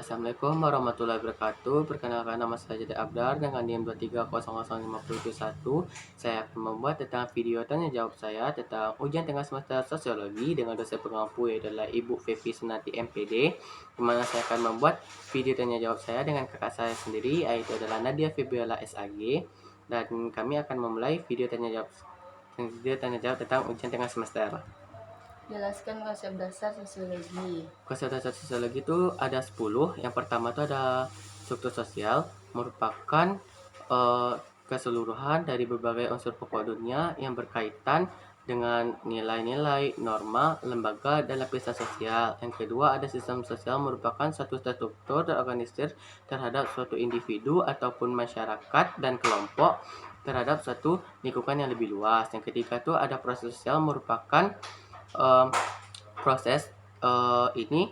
Assalamualaikum warahmatullahi wabarakatuh. Perkenalkan, nama saya Jadi Abdar dengan NIM 2300551. Saya akan membuat tentang video tanya jawab saya tentang ujian tengah semester sosiologi dengan dosen pengampu yaitu adalah Ibu Fevi Sunati MPD, di mana saya akan membuat video tanya jawab saya dengan kakak saya sendiri yaitu adalah Nadia Febiola SAG, dan kami akan memulai video tanya jawab tentang ujian tengah semester. Jelaskan konsep dasar sosiologi. Konsep dasar sosiologi itu ada 10. Yang pertama itu ada struktur sosial, merupakan keseluruhan dari berbagai unsur pokok dunia yang berkaitan dengan nilai-nilai, norma, lembaga, dan lapisan sosial. Yang kedua ada sistem sosial, merupakan suatu struktur terorganisir terhadap suatu individu ataupun masyarakat dan kelompok terhadap suatu lingkungan yang lebih luas. Yang ketiga itu ada proses sosial, merupakan proses ini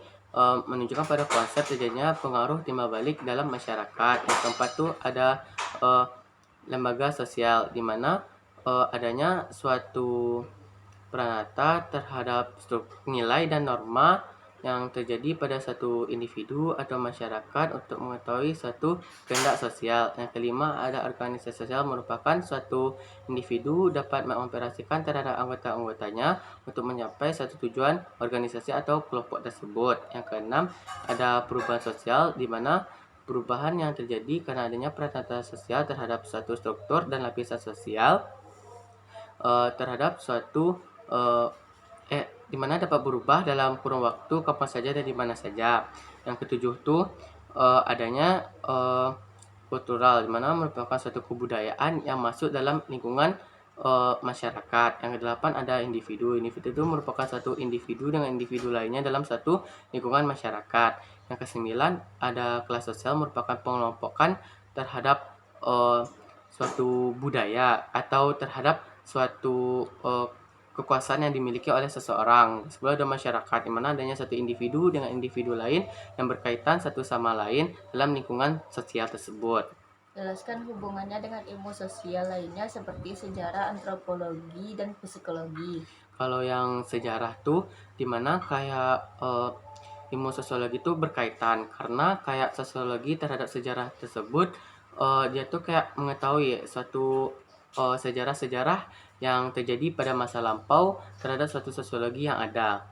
menunjukkan pada konsep terjadinya pengaruh timbal balik dalam masyarakat. Yang keempat tuh ada lembaga sosial, di mana adanya suatu peranata terhadap nilai dan norma yang terjadi pada satu individu atau masyarakat untuk mengetahui suatu kehendak sosial. Yang kelima ada organisasi sosial, merupakan suatu individu dapat mengoperasikan terhadap anggota-anggotanya untuk mencapai satu tujuan organisasi atau kelompok tersebut. Yang keenam ada perubahan sosial, di mana perubahan yang terjadi karena adanya peranata sosial terhadap suatu struktur dan lapisan sosial terhadap suatu di mana dapat berubah dalam kurun waktu kapan saja dan di mana saja. Yang ketujuh tuh adanya kultural, di mana merupakan suatu kebudayaan yang masuk dalam lingkungan masyarakat. Yang kedelapan ada individu. Individu itu merupakan satu individu dengan individu lainnya dalam satu lingkungan masyarakat. Yang kesembilan ada kelas sosial, merupakan pengelompokan terhadap suatu budaya atau terhadap suatu kekuasaan yang dimiliki oleh seseorang. Sebelah ada masyarakat, di mana adanya satu individu dengan individu lain yang berkaitan satu sama lain dalam lingkungan sosial tersebut. Jelaskan hubungannya dengan ilmu sosial lainnya seperti sejarah, antropologi, dan psikologi. Kalau yang sejarah tuh, dimana kayak ilmu sosiologi itu berkaitan karena kayak sosiologi terhadap sejarah tersebut, dia tuh kayak mengetahui suatu sejarah-sejarah yang terjadi pada masa lampau terhadap suatu sosiologi yang ada.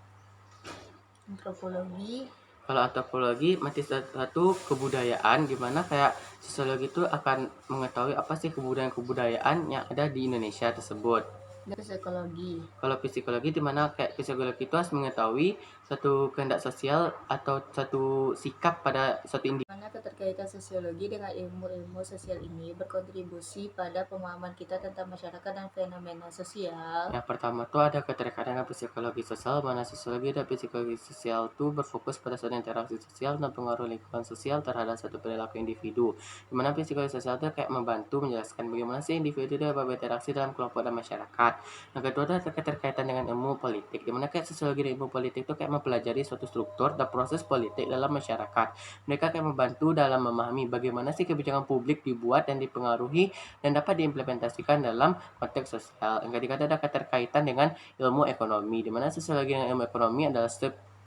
Antropologi. Kalau antropologi masih satu kebudayaan, di mana kayak sosiologi itu akan mengetahui apa sih kebudayaan-kebudayaan yang ada di Indonesia tersebut. Dan psikologi. Kalau psikologi, di mana kayak psikologi itu harus mengetahui satu kehendak sosial atau satu sikap pada suatu individu. Mana keterkaitan sosiologi dengan ilmu-ilmu sosial ini berkontribusi pada pemahaman kita tentang masyarakat dan fenomena sosial. Yang pertama tuh ada keterkaitan dengan psikologi sosial, mana sosiologi dan psikologi sosial tuh berfokus pada suatu interaksi sosial dan pengaruh lingkungan sosial terhadap suatu perilaku individu. Dimana psikologi sosial itu kayak membantu menjelaskan bagaimana sih individu dapat berinteraksi dalam kelompok dan masyarakat. Yang kedua ada keterkaitan dengan ilmu politik, dimana kayak sosiologi dan ilmu politik itu kayak mempelajari suatu struktur dan proses politik dalam masyarakat. Mereka kayak membantu dalam memahami bagaimana sih kebijakan publik dibuat dan dipengaruhi dan dapat diimplementasikan dalam konteks sosial. Yang ketiga ada keterkaitan dengan ilmu ekonomi, di mana sosiologi dan ilmu ekonomi adalah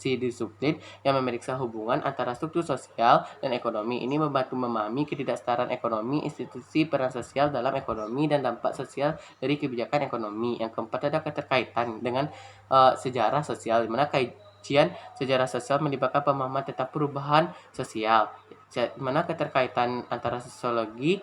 disiplin yang memeriksa hubungan antara struktur sosial dan ekonomi. Ini membantu memahami ketidaksetaraan ekonomi, institusi peran sosial dalam ekonomi, dan dampak sosial dari kebijakan ekonomi. Yang keempat ada keterkaitan dengan sejarah sosial, di mana kajian sejarah sosial melibatkan pemahaman tentang perubahan sosial, di mana keterkaitan antara sosiologi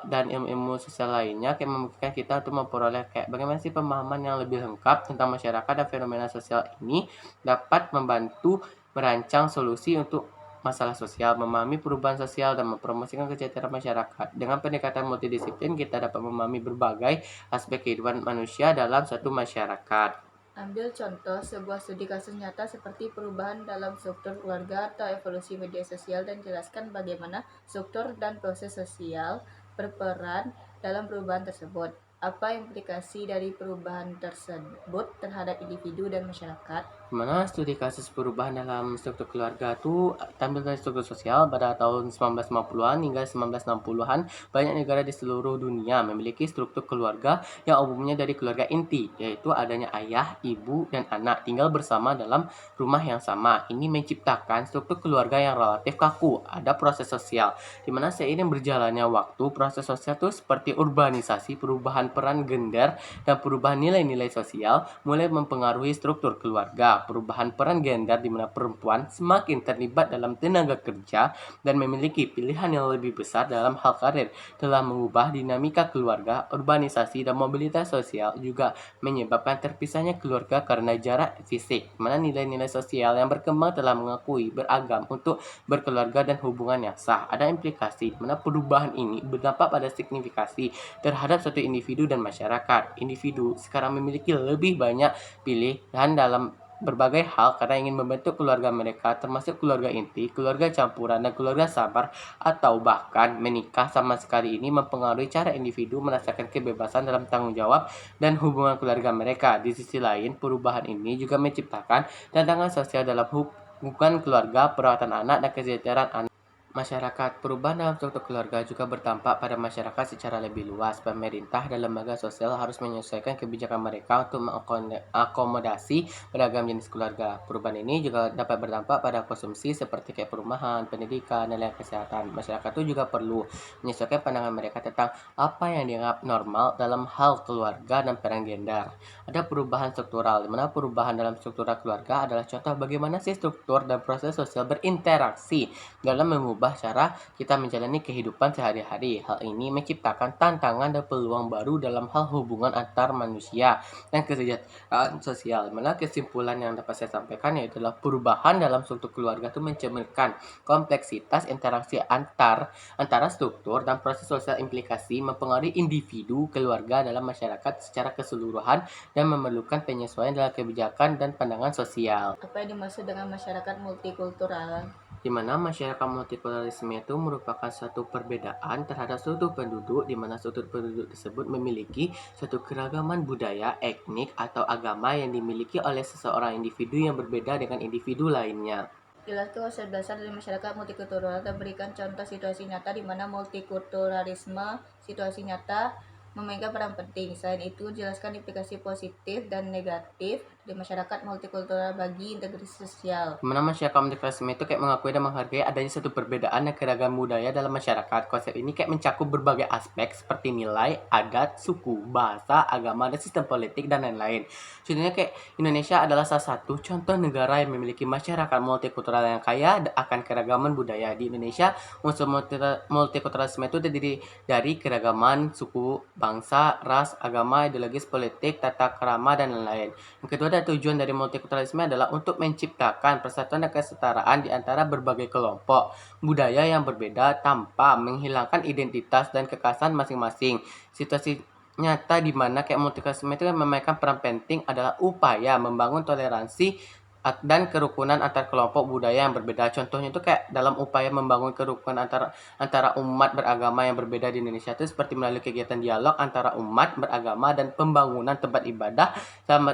dan ilmu-ilmu sosial lainnya kayak memungkinkan kita untuk memperoleh kayak bagaimana sih pemahaman yang lebih lengkap tentang masyarakat dan fenomena sosial ini dapat membantu merancang solusi untuk masalah sosial, memahami perubahan sosial, dan mempromosikan kesejahteraan masyarakat. Dengan pendekatan multidisiplin, kita dapat memahami berbagai aspek kehidupan manusia dalam suatu masyarakat. Ambil contoh sebuah studi kasus nyata seperti perubahan dalam struktur keluarga atau evolusi media sosial dan jelaskan bagaimana struktur dan proses sosial berperan dalam perubahan tersebut. Apa implikasi dari perubahan tersebut terhadap individu dan masyarakat? Di mana studi kasus perubahan dalam struktur keluarga itu tampil dari struktur sosial pada tahun 1950-an hingga 1960-an. Banyak negara di seluruh dunia memiliki struktur keluarga yang umumnya dari keluarga inti, yaitu adanya ayah, ibu, dan anak tinggal bersama dalam rumah yang sama. Ini menciptakan struktur keluarga yang relatif kaku. Ada proses sosial, di mana seiring berjalannya waktu, proses sosial itu seperti urbanisasi, perubahan peran gender, dan perubahan nilai-nilai sosial mulai mempengaruhi struktur keluarga. Perubahan peran gender di mana perempuan semakin terlibat dalam tenaga kerja dan memiliki pilihan yang lebih besar dalam hal karir telah mengubah dinamika keluarga. Urbanisasi dan mobilitas sosial juga menyebabkan terpisahnya keluarga karena jarak fisik, di mana nilai-nilai sosial yang berkembang telah mengakui beragam untuk berkeluarga dan hubungan yang sah. Ada implikasi di mana perubahan ini berdampak pada signifikasi terhadap satu individu dan masyarakat. Individu sekarang memiliki lebih banyak pilihan dalam berbagai hal karena ingin membentuk keluarga mereka, termasuk keluarga inti, keluarga campuran, dan keluarga sabar, atau bahkan menikah. Sama sekali ini mempengaruhi cara individu merasakan kebebasan dalam tanggung jawab dan hubungan keluarga mereka. Di sisi lain, perubahan ini juga menciptakan tantangan sosial dalam hubungan keluarga, perawatan anak, dan kesejahteraan anak. Masyarakat. Perubahan dalam struktur keluarga juga berdampak pada masyarakat secara lebih luas. Pemerintah dan lembaga sosial harus menyesuaikan kebijakan mereka untuk mengakomodasi beragam jenis keluarga. Perubahan ini juga dapat berdampak pada konsumsi seperti kayak perumahan, pendidikan, dan layanan kesehatan. Masyarakat itu juga perlu menyesuaikan pandangan mereka tentang apa yang dianggap normal dalam hal keluarga dan peran gender. Ada perubahan struktural, di mana perubahan dalam struktural keluarga adalah contoh bagaimana sih struktur dan proses sosial berinteraksi dalam mengubah cara kita menjalani kehidupan sehari-hari. Hal ini menciptakan tantangan dan peluang baru dalam hal hubungan antar manusia dan kesejahteraan sosial. Mana kesimpulan yang dapat saya sampaikan yaitu perubahan dalam struktur keluarga itu mencerminkan kompleksitas interaksi antara struktur dan proses sosial, implikasi mempengaruhi individu, keluarga dalam masyarakat secara keseluruhan, dan memerlukan penyesuaian dalam kebijakan dan pandangan sosial. Apa yang dimaksud dengan masyarakat multikultural? Di mana masyarakat multikulturalisme itu merupakan suatu perbedaan terhadap struktur penduduk, di mana struktur penduduk tersebut memiliki suatu keragaman budaya, etnik, atau agama yang dimiliki oleh seseorang individu yang berbeda dengan individu lainnya. Jelaskan konsep dasar dari masyarakat multikultural dan berikan contoh situasi nyata di mana multikulturalisme situasi nyata memainkan peran penting. Selain itu, jelaskan implikasi positif dan negatif di masyarakat multikultural bagi integrasi sosial. Di mana masyarakat multikulturalisme itu kayak mengakui dan menghargai adanya satu perbedaan dan keragaman budaya dalam masyarakat. Konsep ini kayak mencakup berbagai aspek seperti nilai, adat, suku, bahasa, agama, dan sistem politik, dan lain-lain. Contohnya kayak Indonesia adalah salah satu contoh negara yang memiliki masyarakat multikultural yang kaya akan keragaman budaya. Di Indonesia, unsur multikulturalisme itu terdiri dari keragaman suku, bangsa, ras, agama, ideologis, politik, tata krama, dan lain-lain. Yang kedua, ada tujuan dari multikulturalisme adalah untuk menciptakan persatuan dan kesetaraan di antara berbagai kelompok budaya yang berbeda tanpa menghilangkan identitas dan kekhasan masing-masing. Situasi nyata di mana kayak multikulturalisme itu memainkan peran penting adalah upaya membangun toleransi dan kerukunan antar kelompok budaya yang berbeda. Contohnya itu kayak dalam upaya membangun kerukunan antara umat beragama yang berbeda di Indonesia itu seperti melalui kegiatan dialog antara umat beragama dan pembangunan tempat ibadah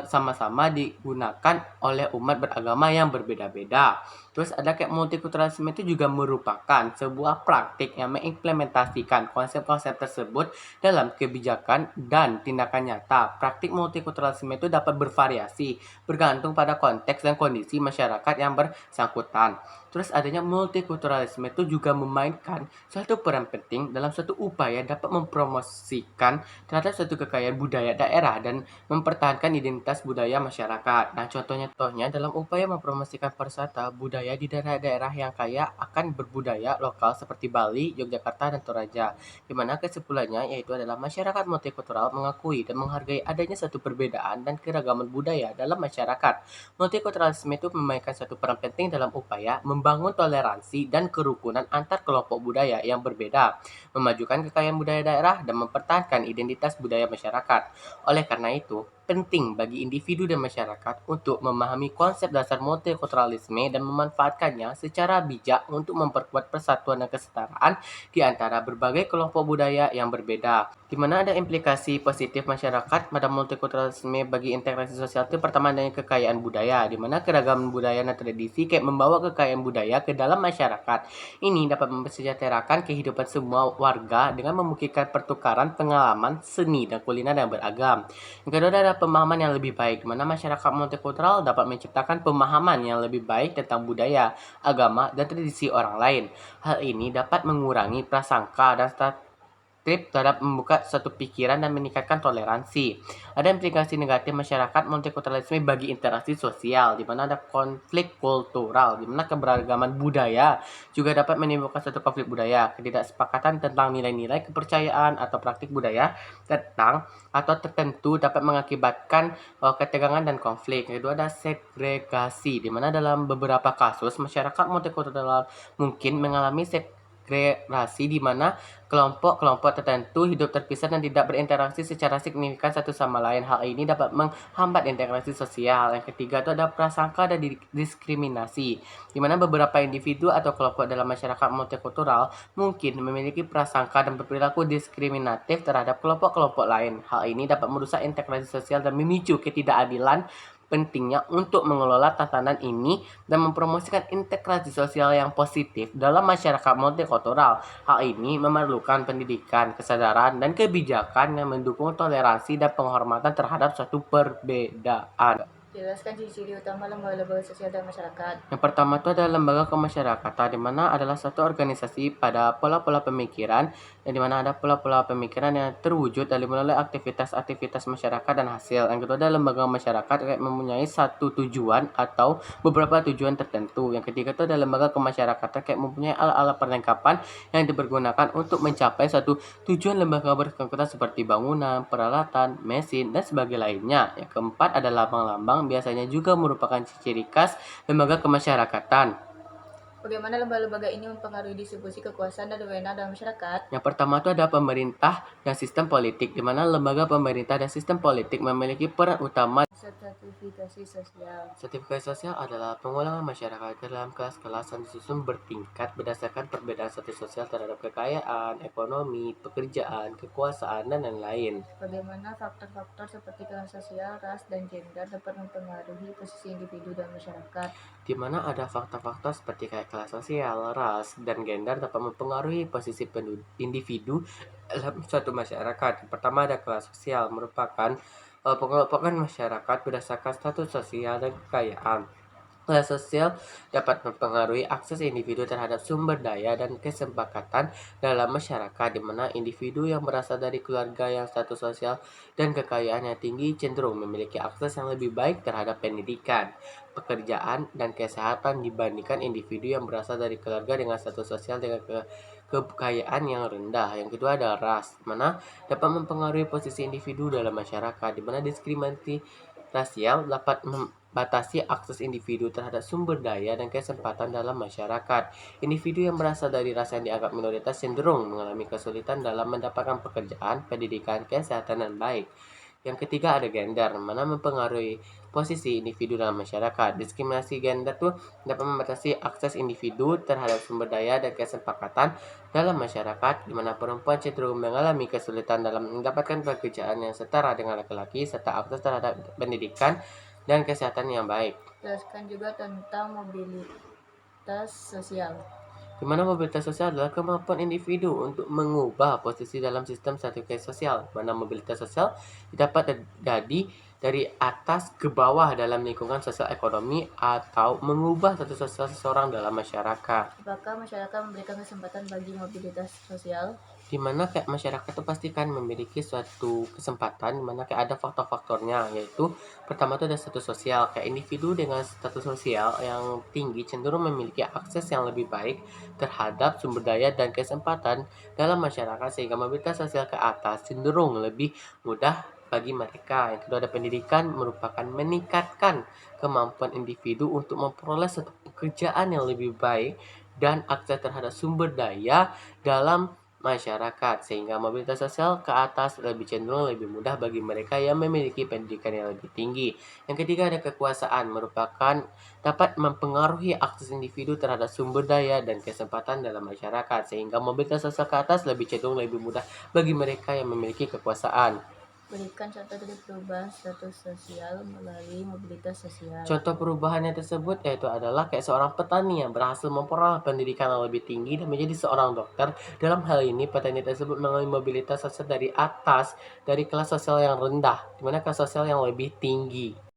sama-sama digunakan oleh umat beragama yang berbeda-beda. Terus ada kayak multikulturalisme itu juga merupakan sebuah praktik yang mengimplementasikan konsep-konsep tersebut dalam kebijakan dan tindakan nyata. Praktik multikulturalisme itu dapat bervariasi bergantung pada konteks dan kondisi masyarakat yang bersangkutan. Terus adanya multikulturalisme itu juga memainkan suatu peran penting dalam suatu upaya dapat mempromosikan terhadap suatu kekayaan budaya daerah dan mempertahankan identitas budaya masyarakat. Nah, contohnya dalam upaya mempromosikan pariwisata budaya di daerah-daerah yang kaya akan berbudaya lokal seperti Bali, Yogyakarta, dan Toraja. Di mana kesimpulannya yaitu adalah masyarakat multikultural mengakui dan menghargai adanya satu perbedaan dan keragaman budaya dalam masyarakat. Multikulturalisme itu memainkan suatu peran penting dalam upaya membangun toleransi dan kerukunan antar kelompok budaya yang berbeda, memajukan kekayaan budaya daerah, dan mempertahankan identitas budaya masyarakat. Oleh karena itu, penting bagi individu dan masyarakat untuk memahami konsep dasar multikulturalisme dan memanfaatkannya secara bijak untuk memperkuat persatuan dan kesetaraan di antara berbagai kelompok budaya yang berbeda. Di mana ada implikasi positif masyarakat pada multikulturalisme bagi integrasi sosial itu pertama adanya kekayaan budaya, di mana keragaman budaya dan tradisi kayak membawa kekayaan budaya ke dalam masyarakat. Ini dapat mensejahterakan kehidupan semua warga dengan memungkinkan pertukaran pengalaman, seni, dan kuliner yang beragam. Yang kedua adalah pemahaman yang lebih baik, di mana masyarakat multikultural dapat menciptakan pemahaman yang lebih baik tentang budaya, agama, dan tradisi orang lain. Hal ini dapat mengurangi prasangka dan stereotip terhadap membuka suatu pikiran dan meningkatkan toleransi. Ada implikasi negatif masyarakat multikulturalisme bagi interaksi sosial, di mana ada konflik kultural, di mana keberagaman budaya juga dapat menimbulkan suatu konflik budaya, ketidaksepakatan tentang nilai-nilai kepercayaan atau praktik budaya tentang atau tertentu dapat mengakibatkan ketegangan dan konflik. Yang kedua ada segregasi, di mana dalam beberapa kasus masyarakat multikultural mungkin mengalami segregasi di mana kelompok-kelompok tertentu hidup terpisah dan tidak berinteraksi secara signifikan satu sama lain. Hal ini dapat menghambat integrasi sosial. Yang ketiga itu ada prasangka dan diskriminasi, di mana beberapa individu atau kelompok dalam masyarakat multikultural mungkin memiliki prasangka dan berperilaku diskriminatif terhadap kelompok-kelompok lain. Hal ini dapat merusak integrasi sosial dan memicu ketidakadilan. Pentingnya untuk mengelola tatanan ini dan mempromosikan integrasi sosial yang positif dalam masyarakat multikultural. Hal ini memerlukan pendidikan, kesadaran, dan kebijakan yang mendukung toleransi dan penghormatan terhadap suatu perbedaan. Jelaskan ciri-ciri utama lembaga-lembaga sosial dan masyarakat. Yang pertama itu adalah lembaga kemasyarakatan, di mana adalah satu organisasi pada pola-pola pemikiran, dan di mana ada pola-pola pemikiran yang terwujud dari melalui aktivitas-aktivitas masyarakat dan hasil. Yang kedua adalah lembaga masyarakat yang mempunyai satu tujuan atau beberapa tujuan tertentu. Yang ketiga itu adalah lembaga kemasyarakatan yang mempunyai alat-alat perlengkapan yang dipergunakan untuk mencapai satu tujuan lembaga bersangkutan seperti bangunan, peralatan, mesin, dan sebagainya lainnya. Yang keempat adalah lambang-lambang biasanya juga merupakan ciri khas lembaga kemasyarakatan. Bagaimana lembaga-lembaga ini mempengaruhi distribusi kekuasaan dan wewenang dalam masyarakat? Yang pertama itu ada pemerintah dan sistem politik, di mana lembaga pemerintah dan sistem politik memiliki peran utama. Stratifikasi sosial. Stratifikasi sosial adalah pengulangan masyarakat ke dalam kelas-kelas yang disusun bertingkat berdasarkan perbedaan status sosial terhadap kekayaan, ekonomi, pekerjaan, kekuasaan, dan lain-lain. Bagaimana faktor-faktor seperti kelas sosial, ras, dan gender dapat mempengaruhi posisi individu dan masyarakat? Di mana ada faktor-faktor seperti kayak kelas sosial, ras, dan gender dapat mempengaruhi posisi individu dalam suatu masyarakat. Yang pertama ada kelas sosial, merupakan pengelompokan masyarakat berdasarkan status sosial dan kekayaan. Kelas sosial dapat mempengaruhi akses individu terhadap sumber daya dan kesepakatan dalam masyarakat, di mana individu yang berasal dari keluarga yang status sosial dan kekayaan yang tinggi cenderung memiliki akses yang lebih baik terhadap pendidikan, pekerjaan, dan kesehatan dibandingkan individu yang berasal dari keluarga dengan status sosial dengan kekayaan yang rendah. Yang kedua ada ras, mana dapat mempengaruhi posisi individu dalam masyarakat, di mana diskriminasi rasial dapat membatasi akses individu terhadap sumber daya dan kesempatan dalam masyarakat. Individu yang berasal dari ras yang dianggap minoritas cenderung mengalami kesulitan dalam mendapatkan pekerjaan, pendidikan, kesehatan, dan baik. Yang ketiga ada gender, mana mempengaruhi posisi individu dalam masyarakat. Diskriminasi gender tuh dapat membatasi akses individu terhadap sumber daya dan kesepakatan dalam masyarakat, di mana perempuan cenderung mengalami kesulitan dalam mendapatkan pekerjaan yang setara dengan laki-laki, serta akses terhadap pendidikan dan kesehatan yang baik. Jelaskan juga tentang mobilitas sosial. Di mana mobilitas sosial adalah kemampuan individu untuk mengubah posisi dalam sistem stratifikasi sosial. Di mana mobilitas sosial dapat terjadi dari atas ke bawah dalam lingkungan sosial ekonomi atau mengubah status sosial seseorang dalam masyarakat. Apakah masyarakat memberikan kesempatan bagi mobilitas sosial? Di mana kayak masyarakat itu pastikan memiliki suatu kesempatan, di mana kayak ada faktor-faktornya, yaitu pertama itu ada status sosial. Kayak individu dengan status sosial yang tinggi cenderung memiliki akses yang lebih baik terhadap sumber daya dan kesempatan dalam masyarakat, sehingga mobilitas sosial ke atas cenderung lebih mudah bagi mereka. Yang kedua ada pendidikan, merupakan meningkatkan kemampuan individu untuk memperoleh suatu pekerjaan yang lebih baik dan akses terhadap sumber daya dalam masyarakat, sehingga mobilitas sosial ke atas lebih cenderung lebih mudah bagi mereka yang memiliki pendidikan yang lebih tinggi. Yang ketiga ada kekuasaan, merupakan dapat mempengaruhi akses individu terhadap sumber daya dan kesempatan dalam masyarakat, sehingga mobilitas sosial ke atas lebih cenderung lebih mudah bagi mereka yang memiliki kekuasaan. Berikan contoh dari perubahan status sosial melalui mobilitas sosial. Contoh perubahannya tersebut yaitu adalah kayak seorang petani yang berhasil memperoleh pendidikan yang lebih tinggi dan menjadi seorang dokter. Dalam hal ini, petani tersebut mengalami mobilitas sosial dari atas, dari kelas sosial yang rendah, di mana kelas sosial yang lebih tinggi.